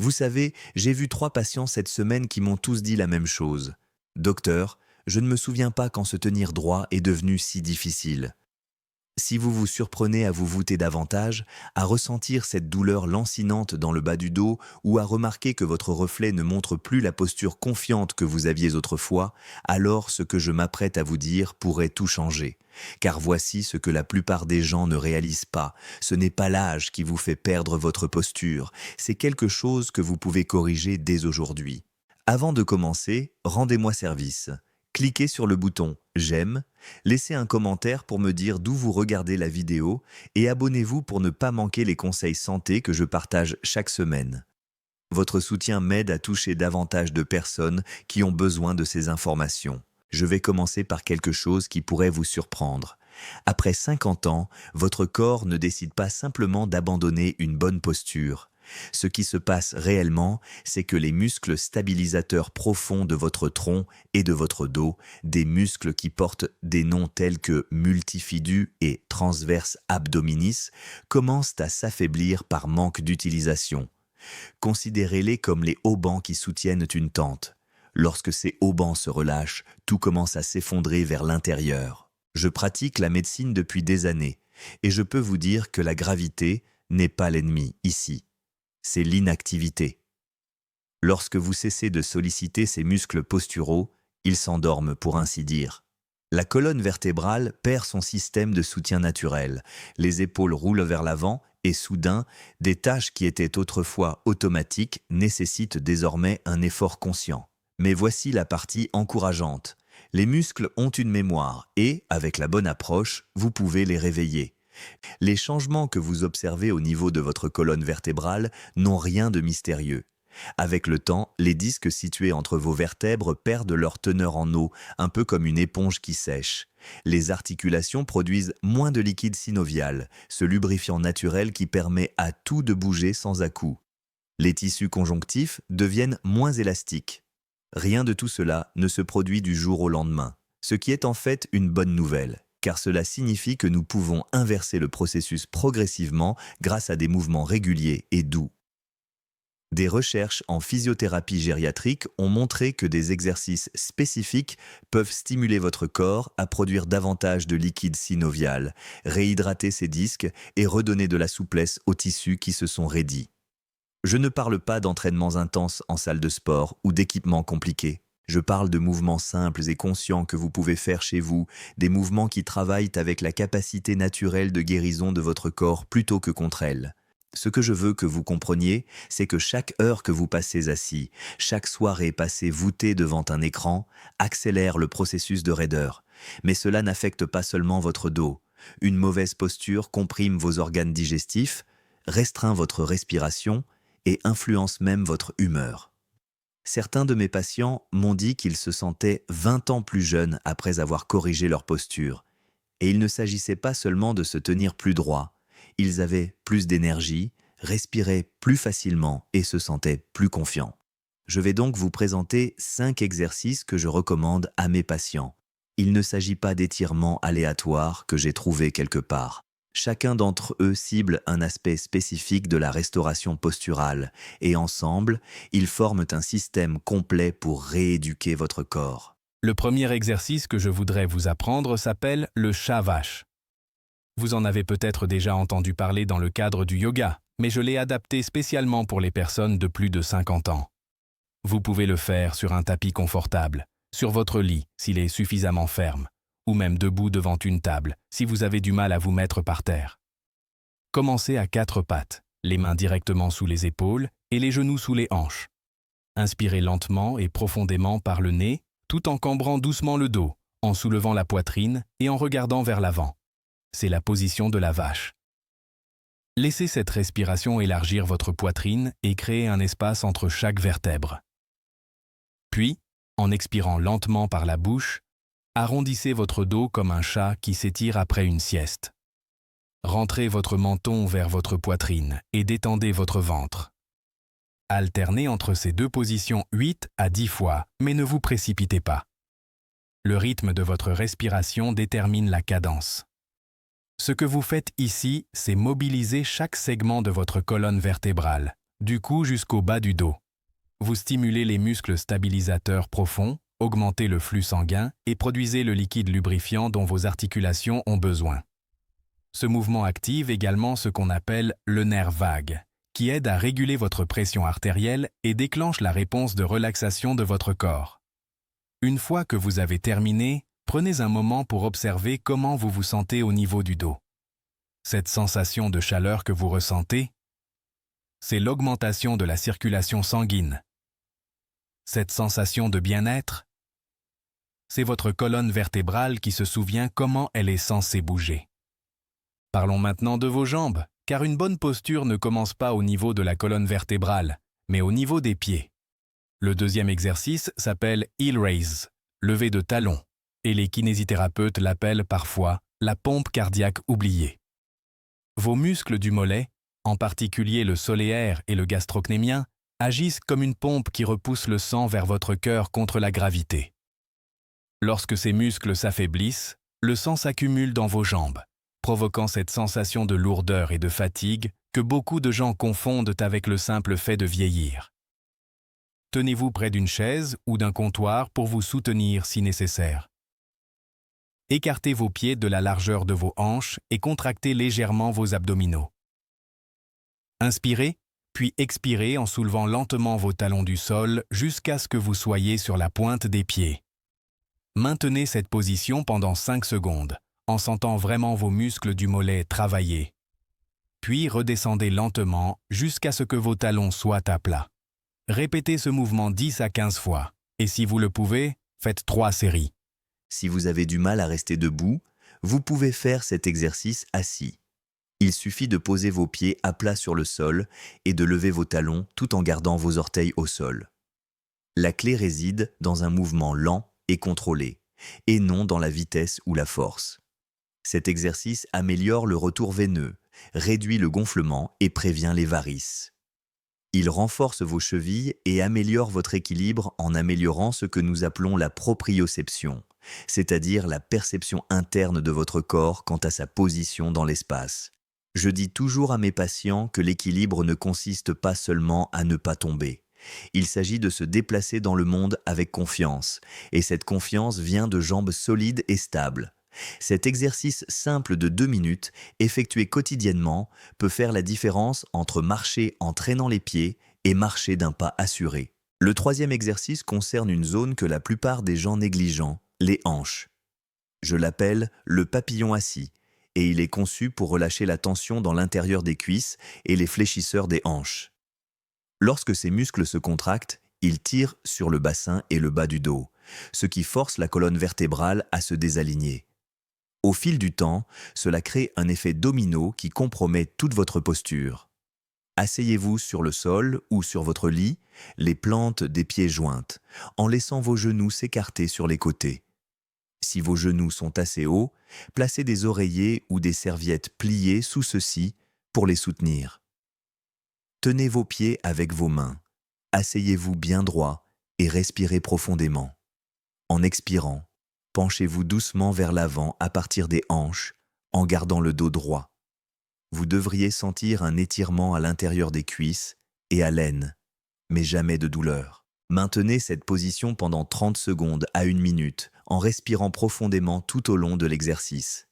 Vous savez, j'ai vu 3 patients cette semaine qui m'ont tous dit la même chose. Docteur, je ne me souviens pas quand se tenir droit est devenu si difficile. Si vous vous surprenez à vous voûter davantage, à ressentir cette douleur lancinante dans le bas du dos ou à remarquer que votre reflet ne montre plus la posture confiante que vous aviez autrefois, alors ce que je m'apprête à vous dire pourrait tout changer. Car voici ce que la plupart des gens ne réalisent pas. Ce n'est pas l'âge qui vous fait perdre votre posture, c'est quelque chose que vous pouvez corriger dès aujourd'hui. Avant de commencer, rendez-moi service. Cliquez sur le bouton « J'aime », laissez un commentaire pour me dire d'où vous regardez la vidéo et abonnez-vous pour ne pas manquer les conseils santé que je partage chaque semaine. Votre soutien m'aide à toucher davantage de personnes qui ont besoin de ces informations. Je vais commencer par quelque chose qui pourrait vous surprendre. Après 50 ans, votre corps ne décide pas simplement d'abandonner une bonne posture. Ce qui se passe réellement, c'est que les muscles stabilisateurs profonds de votre tronc et de votre dos, des muscles qui portent des noms tels que multifidus et transverse abdominis, commencent à s'affaiblir par manque d'utilisation. Considérez-les comme les haubans qui soutiennent une tente. Lorsque ces haubans se relâchent, tout commence à s'effondrer vers l'intérieur. Je pratique la médecine depuis des années et je peux vous dire que la gravité n'est pas l'ennemi ici. C'est l'inactivité. Lorsque vous cessez de solliciter ces muscles posturaux, ils s'endorment pour ainsi dire. La colonne vertébrale perd son système de soutien naturel, les épaules roulent vers l'avant et soudain, des tâches qui étaient autrefois automatiques nécessitent désormais un effort conscient. Mais voici la partie encourageante. Les muscles ont une mémoire et, avec la bonne approche, vous pouvez les réveiller. Les changements que vous observez au niveau de votre colonne vertébrale n'ont rien de mystérieux. Avec le temps, les disques situés entre vos vertèbres perdent leur teneur en eau, un peu comme une éponge qui sèche. Les articulations produisent moins de liquide synovial, ce lubrifiant naturel qui permet à tout de bouger sans à-coups. Les tissus conjonctifs deviennent moins élastiques. Rien de tout cela ne se produit du jour au lendemain, ce qui est en fait une bonne nouvelle. Car cela signifie que nous pouvons inverser le processus progressivement grâce à des mouvements réguliers et doux. Des recherches en physiothérapie gériatrique ont montré que des exercices spécifiques peuvent stimuler votre corps à produire davantage de liquide synovial, réhydrater ses disques et redonner de la souplesse aux tissus qui se sont raidis. Je ne parle pas d'entraînements intenses en salle de sport ou d'équipements compliqués. Je parle de mouvements simples et conscients que vous pouvez faire chez vous, des mouvements qui travaillent avec la capacité naturelle de guérison de votre corps plutôt que contre elle. Ce que je veux que vous compreniez, c'est que chaque heure que vous passez assis, chaque soirée passée voûtée devant un écran, accélère le processus de raideur. Mais cela n'affecte pas seulement votre dos. Une mauvaise posture comprime vos organes digestifs, restreint votre respiration et influence même votre humeur. Certains de mes patients m'ont dit qu'ils se sentaient 20 ans plus jeunes après avoir corrigé leur posture. Et il ne s'agissait pas seulement de se tenir plus droit. Ils avaient plus d'énergie, respiraient plus facilement et se sentaient plus confiants. Je vais donc vous présenter 5 exercices que je recommande à mes patients. Il ne s'agit pas d'étirements aléatoires que j'ai trouvés quelque part. Chacun d'entre eux cible un aspect spécifique de la restauration posturale et ensemble, ils forment un système complet pour rééduquer votre corps. Le premier exercice que je voudrais vous apprendre s'appelle le chat vache. Vous en avez peut-être déjà entendu parler dans le cadre du yoga, mais je l'ai adapté spécialement pour les personnes de plus de 50 ans. Vous pouvez le faire sur un tapis confortable, sur votre lit s'il est suffisamment ferme, ou même debout devant une table, si vous avez du mal à vous mettre par terre. Commencez à 4 pattes, les mains directement sous les épaules et les genoux sous les hanches. Inspirez lentement et profondément par le nez, tout en cambrant doucement le dos, en soulevant la poitrine et en regardant vers l'avant. C'est la position de la vache. Laissez cette respiration élargir votre poitrine et créer un espace entre chaque vertèbre. Puis, en expirant lentement par la bouche, arrondissez votre dos comme un chat qui s'étire après une sieste. Rentrez votre menton vers votre poitrine et détendez votre ventre. Alternez entre ces deux positions 8 à 10 fois, mais ne vous précipitez pas. Le rythme de votre respiration détermine la cadence. Ce que vous faites ici, c'est mobiliser chaque segment de votre colonne vertébrale, du cou jusqu'au bas du dos. Vous stimulez les muscles stabilisateurs profonds, augmentez le flux sanguin et produisez le liquide lubrifiant dont vos articulations ont besoin. Ce mouvement active également ce qu'on appelle le nerf vague, qui aide à réguler votre pression artérielle et déclenche la réponse de relaxation de votre corps. Une fois que vous avez terminé, prenez un moment pour observer comment vous vous sentez au niveau du dos. Cette sensation de chaleur que vous ressentez, c'est l'augmentation de la circulation sanguine. Cette sensation de bien-être, c'est votre colonne vertébrale qui se souvient comment elle est censée bouger. Parlons maintenant de vos jambes, car une bonne posture ne commence pas au niveau de la colonne vertébrale, mais au niveau des pieds. Le deuxième exercice s'appelle heel raise, lever de talons, et les kinésithérapeutes l'appellent parfois la pompe cardiaque oubliée. Vos muscles du mollet, en particulier le soléaire et le gastrocnémien, agissent comme une pompe qui repousse le sang vers votre cœur contre la gravité. Lorsque ces muscles s'affaiblissent, le sang s'accumule dans vos jambes, provoquant cette sensation de lourdeur et de fatigue que beaucoup de gens confondent avec le simple fait de vieillir. Tenez-vous près d'une chaise ou d'un comptoir pour vous soutenir si nécessaire. Écartez vos pieds de la largeur de vos hanches et contractez légèrement vos abdominaux. Inspirez, puis expirez en soulevant lentement vos talons du sol jusqu'à ce que vous soyez sur la pointe des pieds. Maintenez cette position pendant 5 secondes, en sentant vraiment vos muscles du mollet travailler. Puis redescendez lentement jusqu'à ce que vos talons soient à plat. Répétez ce mouvement 10 à 15 fois, et si vous le pouvez, faites 3 séries. Si vous avez du mal à rester debout, vous pouvez faire cet exercice assis. Il suffit de poser vos pieds à plat sur le sol et de lever vos talons tout en gardant vos orteils au sol. La clé réside dans un mouvement lent et contrôlé, et non dans la vitesse ou la force. Cet exercice améliore le retour veineux, réduit le gonflement et prévient les varices. Il renforce vos chevilles et améliore votre équilibre en améliorant ce que nous appelons la proprioception, c'est-à-dire la perception interne de votre corps quant à sa position dans l'espace. Je dis toujours à mes patients que l'équilibre ne consiste pas seulement à ne pas tomber. Il s'agit de se déplacer dans le monde avec confiance, et cette confiance vient de jambes solides et stables. Cet exercice simple de 2 minutes, effectué quotidiennement, peut faire la différence entre marcher en traînant les pieds et marcher d'un pas assuré. Le troisième exercice concerne une zone que la plupart des gens négligent, les hanches. Je l'appelle le papillon assis, et il est conçu pour relâcher la tension dans l'intérieur des cuisses et les fléchisseurs des hanches. Lorsque ces muscles se contractent, ils tirent sur le bassin et le bas du dos, ce qui force la colonne vertébrale à se désaligner. Au fil du temps, cela crée un effet domino qui compromet toute votre posture. Asseyez-vous sur le sol ou sur votre lit, les plantes des pieds jointes, en laissant vos genoux s'écarter sur les côtés. Si vos genoux sont assez hauts, placez des oreillers ou des serviettes pliées sous ceux-ci pour les soutenir. Tenez vos pieds avec vos mains. Asseyez-vous bien droit et respirez profondément. En expirant, penchez-vous doucement vers l'avant à partir des hanches, en gardant le dos droit. Vous devriez sentir un étirement à l'intérieur des cuisses et à l'aine, mais jamais de douleur. Maintenez cette position pendant 30 secondes à 1 minute, en respirant profondément tout au long de l'exercice.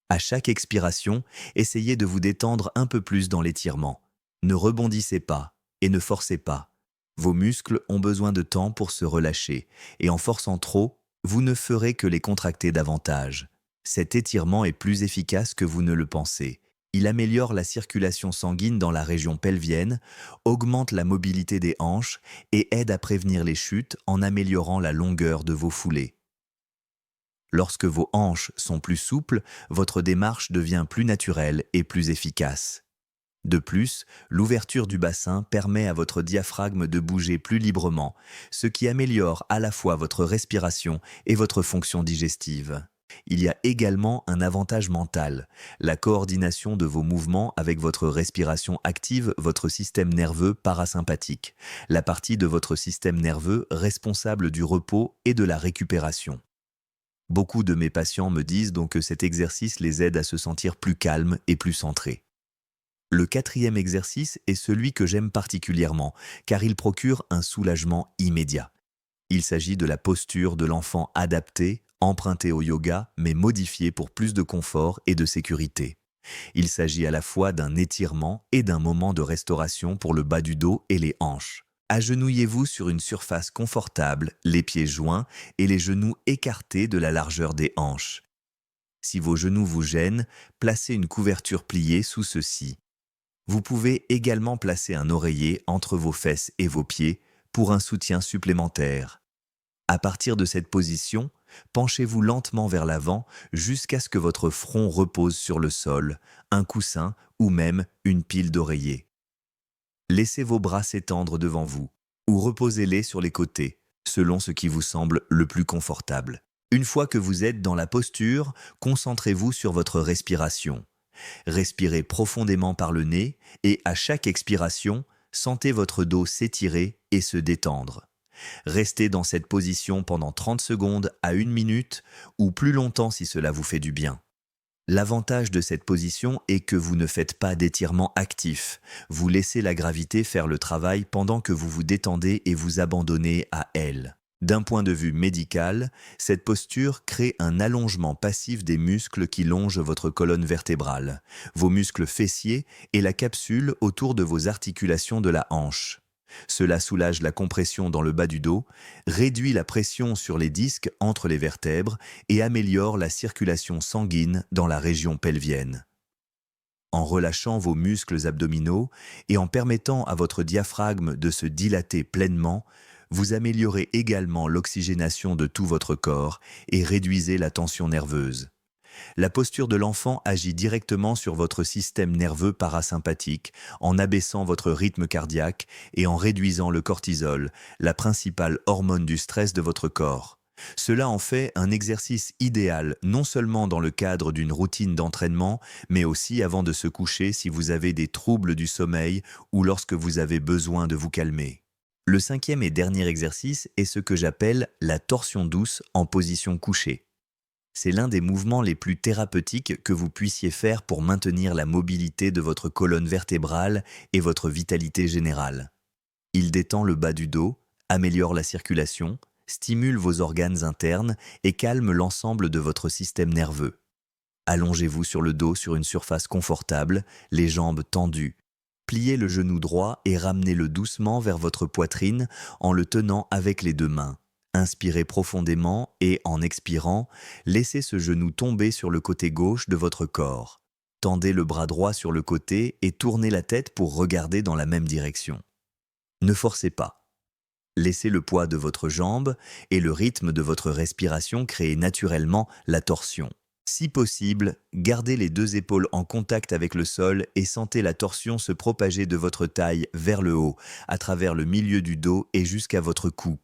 À chaque expiration, essayez de vous détendre un peu plus dans l'étirement. Ne rebondissez pas et ne forcez pas. Vos muscles ont besoin de temps pour se relâcher, et en forçant trop, vous ne ferez que les contracter davantage. Cet étirement est plus efficace que vous ne le pensez. Il améliore la circulation sanguine dans la région pelvienne, augmente la mobilité des hanches et aide à prévenir les chutes en améliorant la longueur de vos foulées. Lorsque vos hanches sont plus souples, votre démarche devient plus naturelle et plus efficace. De plus, l'ouverture du bassin permet à votre diaphragme de bouger plus librement, ce qui améliore à la fois votre respiration et votre fonction digestive. Il y a également un avantage mental. La coordination de vos mouvements avec votre respiration active votre système nerveux parasympathique, la partie de votre système nerveux responsable du repos et de la récupération. Beaucoup de mes patients me disent donc que cet exercice les aide à se sentir plus calmes et plus centrés. Le quatrième exercice est celui que j'aime particulièrement, car il procure un soulagement immédiat. Il s'agit de la posture de l'enfant adaptée, empruntée au yoga, mais modifiée pour plus de confort et de sécurité. Il s'agit à la fois d'un étirement et d'un moment de restauration pour le bas du dos et les hanches. Agenouillez-vous sur une surface confortable, les pieds joints et les genoux écartés de la largeur des hanches. Si vos genoux vous gênent, placez une couverture pliée sous ceux-ci. Vous pouvez également placer un oreiller entre vos fesses et vos pieds pour un soutien supplémentaire. À partir de cette position, penchez-vous lentement vers l'avant jusqu'à ce que votre front repose sur le sol, un coussin ou même une pile d'oreillers. Laissez vos bras s'étendre devant vous ou reposez-les sur les côtés, selon ce qui vous semble le plus confortable. Une fois que vous êtes dans la posture, concentrez-vous sur votre respiration. Respirez profondément par le nez et à chaque expiration, sentez votre dos s'étirer et se détendre. Restez dans cette position pendant 30 secondes à 1 minute ou plus longtemps si cela vous fait du bien. L'avantage de cette position est que vous ne faites pas d'étirement actif. Vous laissez la gravité faire le travail pendant que vous vous détendez et vous abandonnez à elle. D'un point de vue médical, cette posture crée un allongement passif des muscles qui longent votre colonne vertébrale, vos muscles fessiers et la capsule autour de vos articulations de la hanche. Cela soulage la compression dans le bas du dos, réduit la pression sur les disques entre les vertèbres et améliore la circulation sanguine dans la région pelvienne. En relâchant vos muscles abdominaux et en permettant à votre diaphragme de se dilater pleinement, vous améliorez également l'oxygénation de tout votre corps et réduisez la tension nerveuse. La posture de l'enfant agit directement sur votre système nerveux parasympathique en abaissant votre rythme cardiaque et en réduisant le cortisol, la principale hormone du stress de votre corps. Cela en fait un exercice idéal non seulement dans le cadre d'une routine d'entraînement, mais aussi avant de se coucher si vous avez des troubles du sommeil ou lorsque vous avez besoin de vous calmer. Le cinquième et dernier exercice est ce que j'appelle la torsion douce en position couchée. C'est l'un des mouvements les plus thérapeutiques que vous puissiez faire pour maintenir la mobilité de votre colonne vertébrale et votre vitalité générale. Il détend le bas du dos, améliore la circulation, stimule vos organes internes et calme l'ensemble de votre système nerveux. Allongez-vous sur le dos sur une surface confortable, les jambes tendues. Pliez le genou droit et ramenez-le doucement vers votre poitrine en le tenant avec les deux mains. Inspirez profondément et, en expirant, laissez ce genou tomber sur le côté gauche de votre corps. Tendez le bras droit sur le côté et tournez la tête pour regarder dans la même direction. Ne forcez pas. Laissez le poids de votre jambe et le rythme de votre respiration créer naturellement la torsion. Si possible, gardez les deux épaules en contact avec le sol et sentez la torsion se propager de votre taille vers le haut, à travers le milieu du dos et jusqu'à votre cou.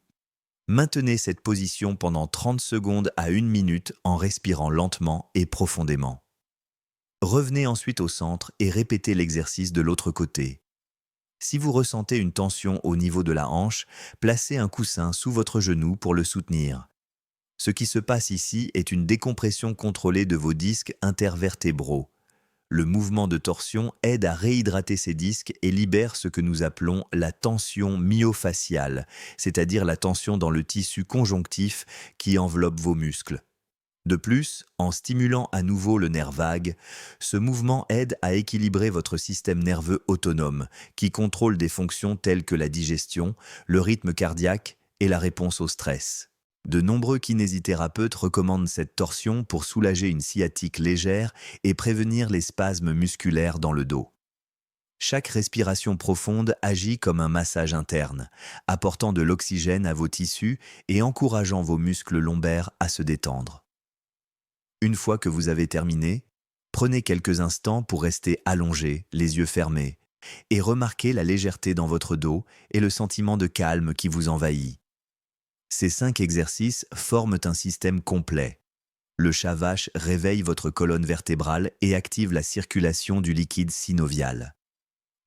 Maintenez cette position pendant 30 secondes à 1 minute en respirant lentement et profondément. Revenez ensuite au centre et répétez l'exercice de l'autre côté. Si vous ressentez une tension au niveau de la hanche, placez un coussin sous votre genou pour le soutenir. Ce qui se passe ici est une décompression contrôlée de vos disques intervertébraux. Le mouvement de torsion aide à réhydrater ces disques et libère ce que nous appelons la tension myofasciale, c'est-à-dire la tension dans le tissu conjonctif qui enveloppe vos muscles. De plus, en stimulant à nouveau le nerf vague, ce mouvement aide à équilibrer votre système nerveux autonome, qui contrôle des fonctions telles que la digestion, le rythme cardiaque et la réponse au stress. De nombreux kinésithérapeutes recommandent cette torsion pour soulager une sciatique légère et prévenir les spasmes musculaires dans le dos. Chaque respiration profonde agit comme un massage interne, apportant de l'oxygène à vos tissus et encourageant vos muscles lombaires à se détendre. Une fois que vous avez terminé, prenez quelques instants pour rester allongé, les yeux fermés, et remarquez la légèreté dans votre dos et le sentiment de calme qui vous envahit. Ces 5 exercices forment un système complet. Le Shavash réveille votre colonne vertébrale et active la circulation du liquide synovial.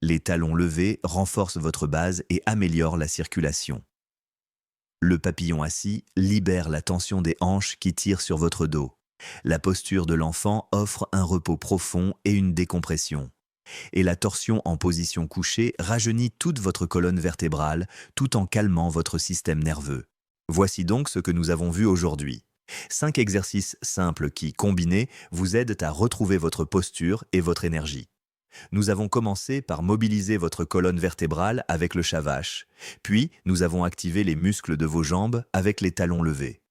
Les talons levés renforcent votre base et améliorent la circulation. Le papillon assis libère la tension des hanches qui tirent sur votre dos. La posture de l'enfant offre un repos profond et une décompression. Et la torsion en position couchée rajeunit toute votre colonne vertébrale tout en calmant votre système nerveux. Voici donc ce que nous avons vu aujourd'hui. 5 exercices simples qui, combinés, vous aident à retrouver votre posture et votre énergie. Nous avons commencé par mobiliser votre colonne vertébrale avec le Shavash, puis nous avons activé les muscles de vos jambes avec les talons levés.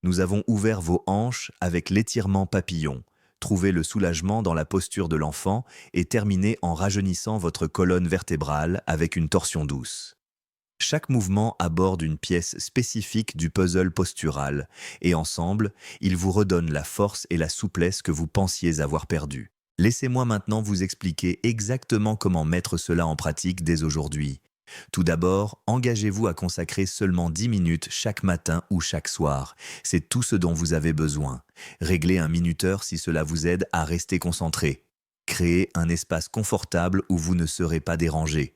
Nous avons ouvert vos hanches avec l'étirement papillon, trouvé le soulagement dans la posture de l'enfant et terminé en rajeunissant votre colonne vertébrale avec une torsion douce. Chaque mouvement aborde une pièce spécifique du puzzle postural et ensemble, ils vous redonnent la force et la souplesse que vous pensiez avoir perdues. Laissez-moi maintenant vous expliquer exactement comment mettre cela en pratique dès aujourd'hui. Tout d'abord, engagez-vous à consacrer seulement 10 minutes chaque matin ou chaque soir. C'est tout ce dont vous avez besoin. Réglez un minuteur si cela vous aide à rester concentré. Créez un espace confortable où vous ne serez pas dérangé.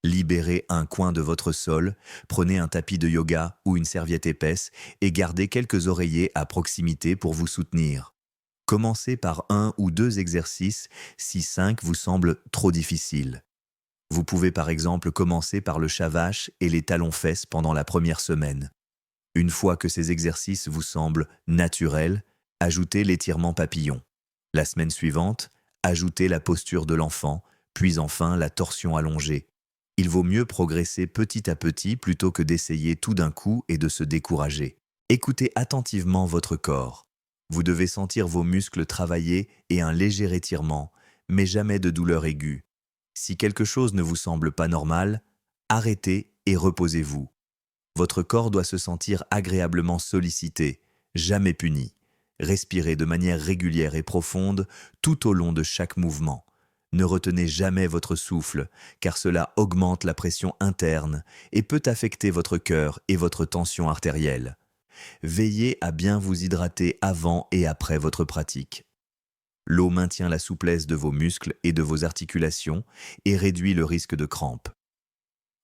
Libérez un coin de votre sol, prenez un tapis de yoga ou une serviette épaisse et gardez quelques oreillers à proximité pour vous soutenir. Commencez par 1 ou 2 exercices si 5 vous semblent trop difficiles. Vous pouvez par exemple commencer par le Shavash et les talons-fesses pendant la première semaine. Une fois que ces exercices vous semblent naturels, ajoutez l'étirement papillon. La semaine suivante, ajoutez la posture de l'enfant, puis enfin la torsion allongée. Il vaut mieux progresser petit à petit plutôt que d'essayer tout d'un coup et de se décourager. Écoutez attentivement votre corps. Vous devez sentir vos muscles travailler et un léger étirement, mais jamais de douleur aiguë. Si quelque chose ne vous semble pas normal, arrêtez et reposez-vous. Votre corps doit se sentir agréablement sollicité, jamais puni. Respirez de manière régulière et profonde tout au long de chaque mouvement. Ne retenez jamais votre souffle, car cela augmente la pression interne et peut affecter votre cœur et votre tension artérielle. Veillez à bien vous hydrater avant et après votre pratique. L'eau maintient la souplesse de vos muscles et de vos articulations et réduit le risque de crampes.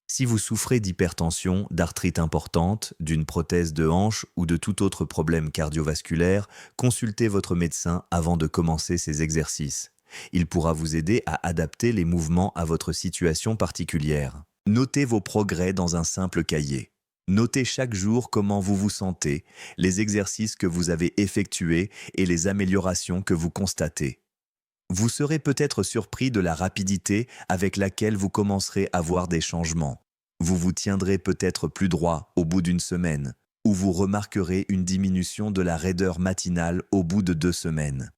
Si vous souffrez d'hypertension, d'arthrite importante, d'une prothèse de hanche ou de tout autre problème cardiovasculaire, consultez votre médecin avant de commencer ces exercices. Il pourra vous aider à adapter les mouvements à votre situation particulière. Notez vos progrès dans un simple cahier. Notez chaque jour comment vous vous sentez, les exercices que vous avez effectués et les améliorations que vous constatez. Vous serez peut-être surpris de la rapidité avec laquelle vous commencerez à voir des changements. Vous vous tiendrez peut-être plus droit au bout d'une semaine, ou vous remarquerez une diminution de la raideur matinale au bout de 2 semaines.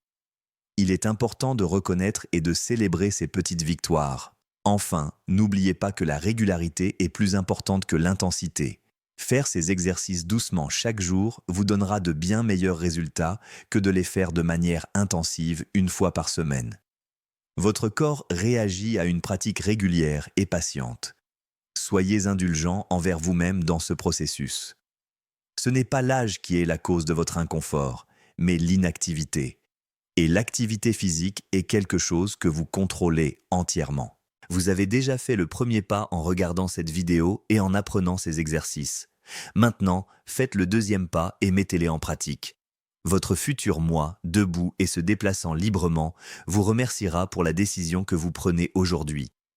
Il est important de reconnaître et de célébrer ces petites victoires. Enfin, n'oubliez pas que la régularité est plus importante que l'intensité. Faire ces exercices doucement chaque jour vous donnera de bien meilleurs résultats que de les faire de manière intensive une fois par semaine. Votre corps réagit à une pratique régulière et patiente. Soyez indulgent envers vous-même dans ce processus. Ce n'est pas l'âge qui est la cause de votre inconfort, mais l'inactivité. Et l'activité physique est quelque chose que vous contrôlez entièrement. Vous avez déjà fait le premier pas en regardant cette vidéo et en apprenant ces exercices. Maintenant, faites le deuxième pas et mettez-les en pratique. Votre futur moi, debout et se déplaçant librement, vous remerciera pour la décision que vous prenez aujourd'hui.